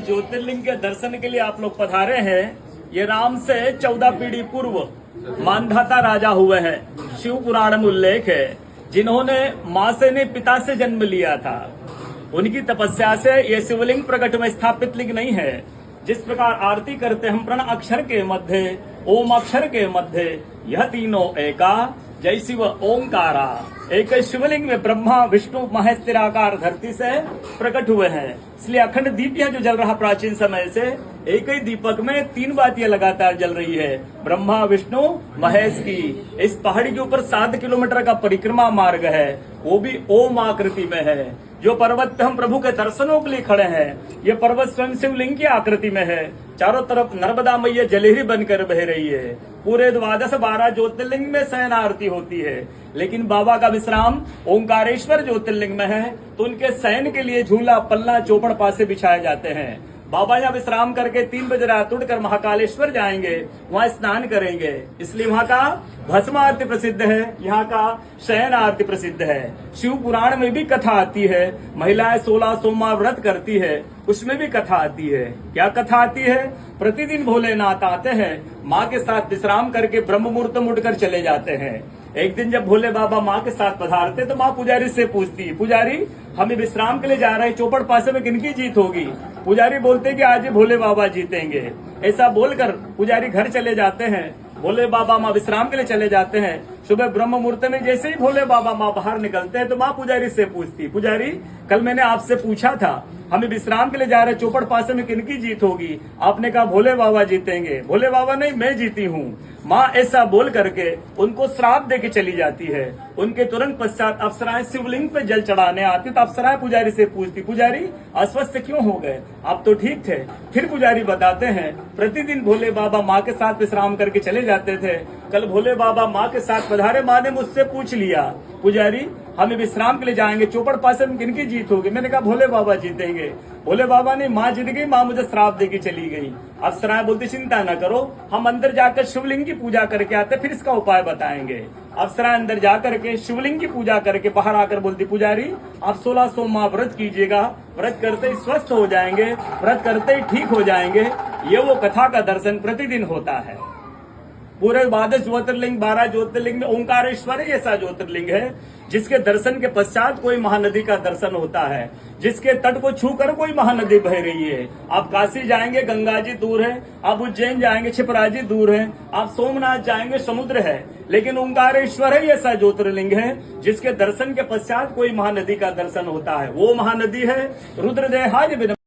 जिस ज्योतिर्लिंग के दर्शन के लिए आप लोग पधारे हैं, ये राम से 14 पीढ़ी पूर्व मानधाता राजा हुए हैं। शिव पुराण में उल्लेख है, जिन्होंने मां से ने पिता से जन्म लिया था। उनकी तपस्या से ये शिवलिंग प्रकट में स्थापित लिंग नहीं है। जिस प्रकार आरती करते हम प्रण अक्षर के मध्य, ओम अक्षर के मध्य, यह तीनों एका, जय शिव ओंकारा। एक शिवलिंग में ब्रह्मा विष्णु महेश निराकार धरती से प्रकट हुए हैं। इसलिए अखंड दीप यह जो जल रहा प्राचीन समय से, एक ही दीपक में 3 बातियां लगातार जल रही है, ब्रह्मा विष्णु महेश की। इस पहाड़ी के ऊपर 7 किलोमीटर का परिक्रमा मार्ग है, वो भी ओम आकृति में है। जो पर्वत पे हम प्रभु के दर्शनों के लिए खड़े हैं, ये पर्वत स्वयं शिवलिंग की आकृति में है। चारों तरफ नर्मदा मैया जलहरी बनकर बह रही है। पूरे 12 ज्योतिर्लिंग में शयन आरती होती है, लेकिन बाबा का विश्राम ओंकारेश्वर ज्योतिर्लिंग में है, तो उनके शयन के लिए झूला पल्ला चौपड़ पासे बिछाए जाते हैं। बाबा यहाँ विश्राम करके 3 बजे रात उठकर महाकालेश्वर जाएंगे, वहाँ स्नान करेंगे। इसलिए वहाँ का भस्म आरती प्रसिद्ध है, यहाँ का शयन आरती प्रसिद्ध है। शिव पुराण में भी कथा आती है, महिलाएं 16 सोमवार व्रत करती है, उसमें भी कथा आती है। क्या कथा आती है? प्रतिदिन भोलेनाथ आते हैं, माँ के साथ विश्राम करके ब्रह्म मुहूर्त में उठकर चले जाते हैं। एक दिन जब भोले बाबा माँ के साथ पधारते तो माँ पुजारी से पूछती, पुजारी हमें विश्राम के लिए जा रहे हैं, चौपड़ पासे में किनकी जीत होगी? पुजारी बोलते कि आज भोले बाबा जीतेंगे। ऐसा बोलकर पुजारी घर चले जाते हैं। भोले बाबा माँ विश्राम के लिए चले जाते हैं। सुबह ब्रह्म मुहूर्त में जैसे ही भोले बाबा माँ बाहर निकलते हैं तो माँ पुजारी से पूछती, पुजारी कल मैंने आपसे पूछा था, हमें विश्राम के लिए जा रहे चौपड़ पासे में किनकी जीत होगी? आपने कहा भोले बाबा जीतेंगे। भोले बाबा नहीं, मैं जीती हूँ। माँ ऐसा बोल करके उनको श्राप देके चली जाती है। उनके तुरंत पश्चात अप्सराएं शिवलिंग पे जल चढ़ाने आती, तो अप्सराएं पुजारी से पूछती, पुजारी अस्वस्थ क्यों हो गए? आप तो ठीक थे। फिर पुजारी बताते हैं, प्रतिदिन भोले बाबा माँ के साथ विश्राम करके चले जाते थे। कल भोले बाबा माँ के साथ पधारे, माँ ने मुझसे पूछ लिया, पुजारी हमें विश्राम के लिए जाएंगे, चौपड़ पासे में किनकी जीत होगी? मैंने कहा भोले बाबा जीतेंगे। भोले बाबा ने माँ जीत गई, माँ मुझे श्राप देके चली गई। अप्सराएं बोलती, चिंता न करो, हम अंदर जाकर शिवलिंग की पूजा करके आते, फिर इसका उपाय बताएंगे। अप्सराएं अंदर जाकर के शिवलिंग की पूजा करके बाहर आकर बोलती, पुजारी आप 16 सोमवार व्रत कीजिएगा, व्रत करते ही स्वस्थ हो जाएंगे, व्रत करते ही ठीक हो जाएंगे। ये वो कथा का दर्शन प्रतिदिन होता है। पूरे 12 ज्योतिर्लिंग 12 ज्योतिर्लिंग में ओंकारेश्वर ऐसा ज्योतिर्लिंग है जिसके दर्शन के पश्चात कोई महानदी का दर्शन होता है, जिसके तट को छूकर कोई महानदी बह रही है। आप काशी जाएंगे, गंगा जी दूर है। आप उज्जैन जाएंगे, क्षिप्रा जी दूर है। आप सोमनाथ जाएंगे, समुद्र है। लेकिन ओंकारेश्वर है ऐसा ज्योतिर्लिंग है जिसके दर्शन के पश्चात कोई महानदी का दर्शन होता है। वो महानदी है रुद्रदेहाज।